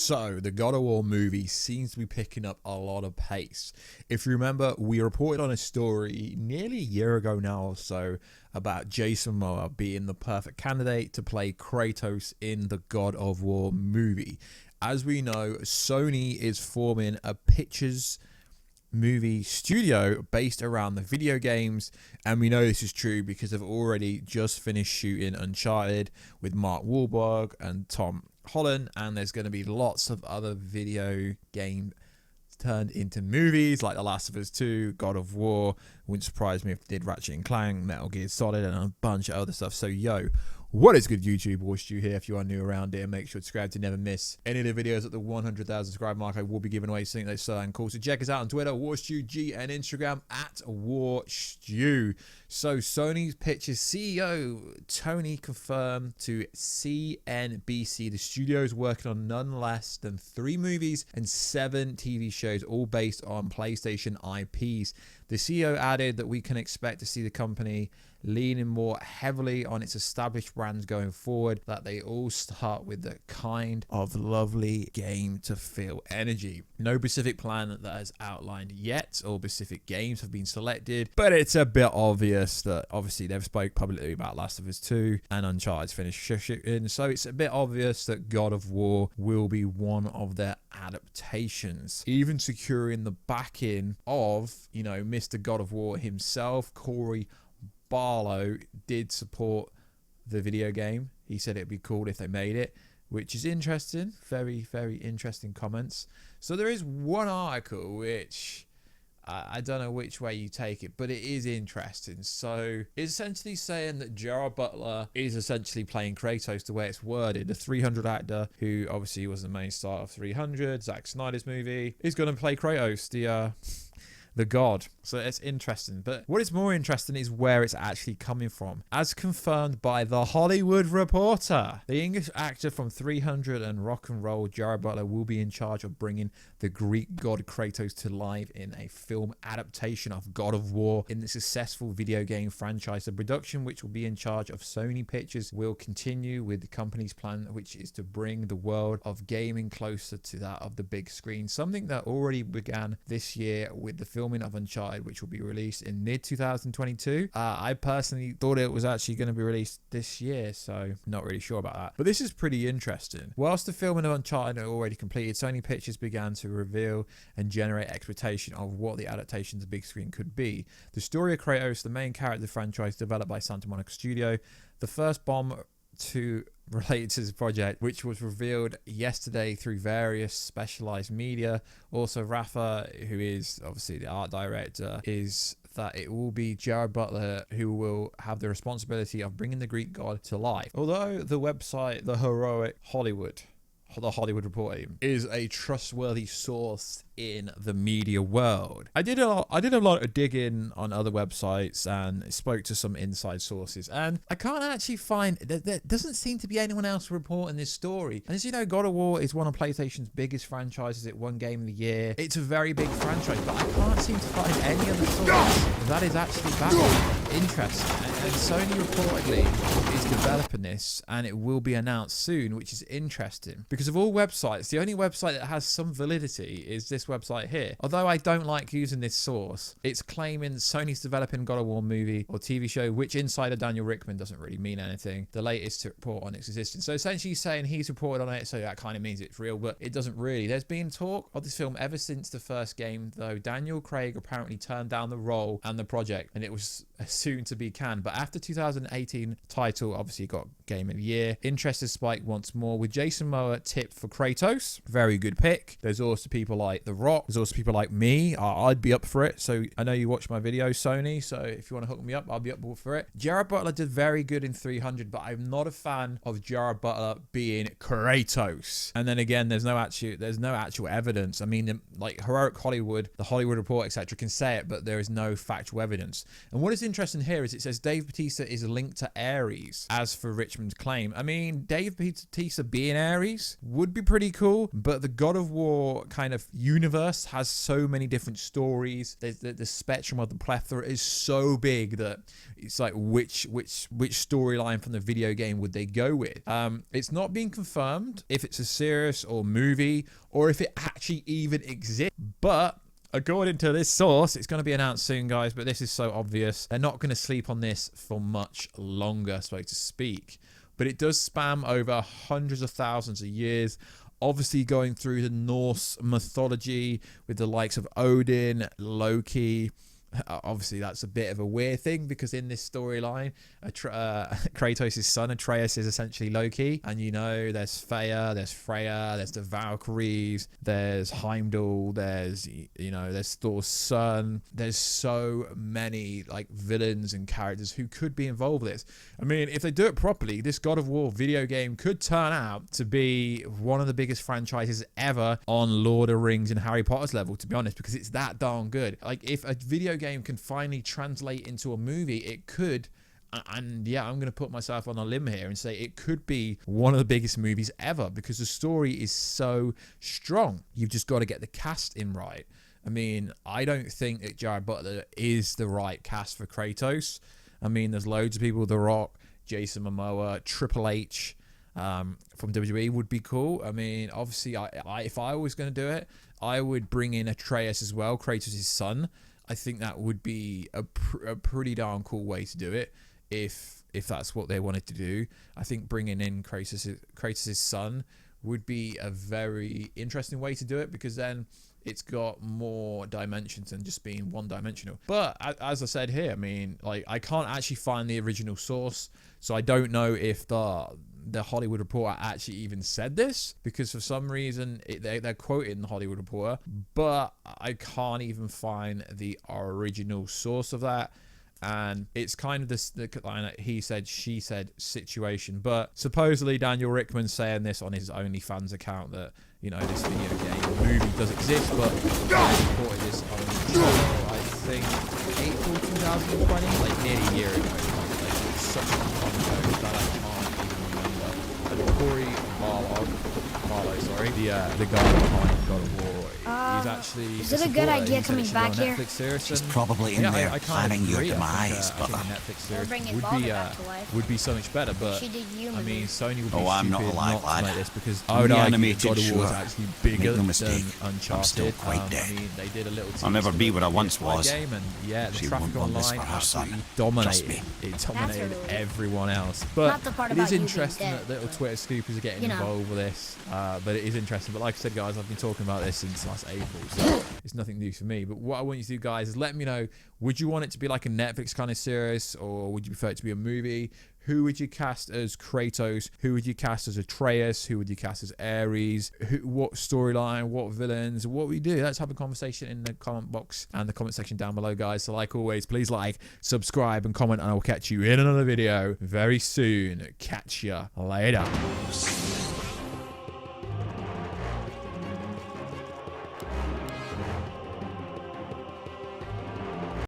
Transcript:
So, the God of War movie seems to be picking up a lot of pace. If you remember, we reported on a story nearly a year ago now or so about Jason Momoa being the perfect candidate to play Kratos in the God of War movie. As we know, Sony is forming a pictures movie studio based around the video games, and we know this is true because they've already just finished shooting Uncharted with Mark Wahlberg and Tom Holland, and there's going to be lots of other video game turned into movies like The Last of Us 2, God of War. Wouldn't surprise me if they did Ratchet and Clank, Metal Gear Solid, and a bunch of other stuff. So what is good, YouTube? Warstu here. If you are new around here, make sure to subscribe to never miss any of the videos at the 100,000 subscribe mark. I will be giving away something that's so cool. So check us out on Twitter, WarstuG, and Instagram at Warstu. So Sony's Pictures CEO Tony confirmed to CNBC the studio is working on none less than 3 movies and 7 TV shows, all based on PlayStation IPs. The CEO added that we can expect to see the company leaning more heavily on its established brands going forward, that they all start with the kind of lovely game to feel energy. No specific plan that is outlined yet, or specific games have been selected, but it's a bit obvious that obviously they've spoke publicly about Last of Us 2 and Uncharted's finished shooting, so it's a bit obvious that God of War will be one of their adaptations, even securing the backing of, Mr. God of War himself. Corey Barlow did support the video game. He said it'd be cool if they made it, which is interesting. Very, very interesting comments. So there is one article which I don't know which way you take it, but it is interesting. So it's essentially saying that Gerard Butler is essentially playing Kratos the way it's worded. The 300 actor, who obviously was the main star of 300, Zack Snyder's movie, is going to play Kratos, the god. So it's interesting. But what is more interesting is where it's actually coming from. As confirmed by The Hollywood Reporter, the English actor from 300 and Rock and Roll, Gerard Butler, will be in charge of bringing the Greek god Kratos to life in a film adaptation of God of War in the successful video game franchise. The production, which will be in charge of Sony Pictures, will continue with the company's plan, which is to bring the world of gaming closer to that of the big screen, something that already began this year with the filming of Uncharted, which will be released in mid-2022. I personally thought it was actually going to be released this year, so not really sure about that. But this is pretty interesting. Whilst the filming of Uncharted are already completed, Sony Pictures began to reveal and generate expectation of what the adaptation to big screen could be. The story of Kratos, the main character of the franchise, developed by Santa Monica Studio, the first bomb to related to this project, which was revealed yesterday through various specialized media. Also, Rafa, who is obviously the art director, is that it will be Gerard Butler who will have the responsibility of bringing the Greek god to life. Although the website, The Hollywood Reporter, is a trustworthy source in the media world. I did a lot of digging on other websites and spoke to some inside sources, and I can't actually find there doesn't seem to be anyone else reporting this story. And as you know, God of War is one of PlayStation's biggest franchises. It won Game of the Year. It's a very big franchise, but I can't seem to find any other source that is actually backing interest. And Sony reportedly is developing this, and it will be announced soon, which is interesting because of all websites, the only website that has some validity is this website here. Although I don't like using this source, it's claiming Sony's developing God of War movie or TV show, which insider Daniel Rickman doesn't really mean anything. The latest to report on its existence. So essentially saying he's reported on it, so that kind of means it's real, but it doesn't really. There's been talk of this film ever since the first game, though Daniel Craig apparently turned down the role and the project, and it was soon to be canned. But after 2018 title obviously got Game of the Year, interest has spiked once more with Jason Momoa tipped for Kratos. Very good pick. There's also people like The Rock. There's also people like me. I'd be up for it. So I know you watch my videos, Sony, so if you want to hook me up, I'll be up for it. Gerard Butler did very good in 300, but I'm not a fan of Gerard Butler being Kratos. And then again, there's no actual evidence. I mean, like Heroic Hollywood, The Hollywood Report, etc. can say it, but there is no factual evidence. And what is interesting here is it says Dave Bautista is linked to ARES, as for Richmond's claim. I mean, Dave Bautista being ARES, would be pretty cool. But the God of War kind of universe has so many different stories. The spectrum of the plethora is so big that it's like which storyline from the video game would they go with? It's not being confirmed if it's a series or movie or if it actually even exists, but according to this source, it's going to be announced soon, guys, but this is so obvious. They're not going to sleep on this for much longer, so to speak. But it does span over hundreds of thousands of years, obviously going through the Norse mythology with the likes of Odin, Loki. Obviously, that's a bit of a weird thing because in this storyline, Kratos' son Atreus is essentially Loki, and you know there's Freya, there's the Valkyries, there's Heimdall, there's Thor's son. There's so many like villains and characters who could be involved with this. I mean, if they do it properly, this God of War video game could turn out to be one of the biggest franchises ever on Lord of the Rings and Harry Potter's level, to be honest, because it's that darn good. Like, if a video game can finally translate into a movie, it could, and yeah, I'm going to put myself on a limb here and say it could be one of the biggest movies ever because the story is so strong. You've just got to get the cast in right. I mean, I don't think that Jared Butler is the right cast for Kratos. I mean, there's loads of people, The Rock, Jason Momoa, Triple H from WWE would be cool. I mean, obviously, if I was going to do it, I would bring in Atreus as well, Kratos' son. I think that would be a pretty darn cool way to do it if that's what they wanted to do. I think bringing in Kratos' son would be a very interesting way to do it because then it's got more dimensions than just being one-dimensional. But as I said here, I mean, like, I can't actually find the original source, so I don't know if the Hollywood Reporter actually even said this, because for some reason they're quoting the Hollywood Reporter, but I can't even find the original source of that. And it's kind of the he said, she said situation. But supposedly Daniel Rickman's saying this on his OnlyFans account that, you know, this video game movie does exist, but I reported this on I think April 2020, like nearly a year ago. Like such a long time ago that I can't even remember. And Corey Marlowe, sorry, the guy behind God of War. He's actually. Is it a good idea coming back here? She's probably in there planning your demise, brother. Netflix series would be so much better, but I mean, Sony would be I'm stupid not not to make this because I would argue God of War is actually bigger than Uncharted. I'm still quite dead. I mean, they did a little. I'll never be what I once was. Game and yeah, the she traffic won't want this for online her son. dominated. It dominated everyone else. But it is interesting that little Twitter scoopers are getting involved with this. But it is interesting. But like I said, guys, I've been talking about this since last April, so it's nothing new for me. But what I want you to do, guys, is let me know, would you want it to be like a Netflix kind of series, or would you prefer it to be a movie? Who would you cast as Kratos? Who would you cast as Atreus? Who would you cast as Ares? What storyline? What villains? What would you do? Let's have a conversation in the comment box and the comment section down below, guys. So like always, please like, subscribe, and comment, and I will catch you in another video very soon. Catch ya later.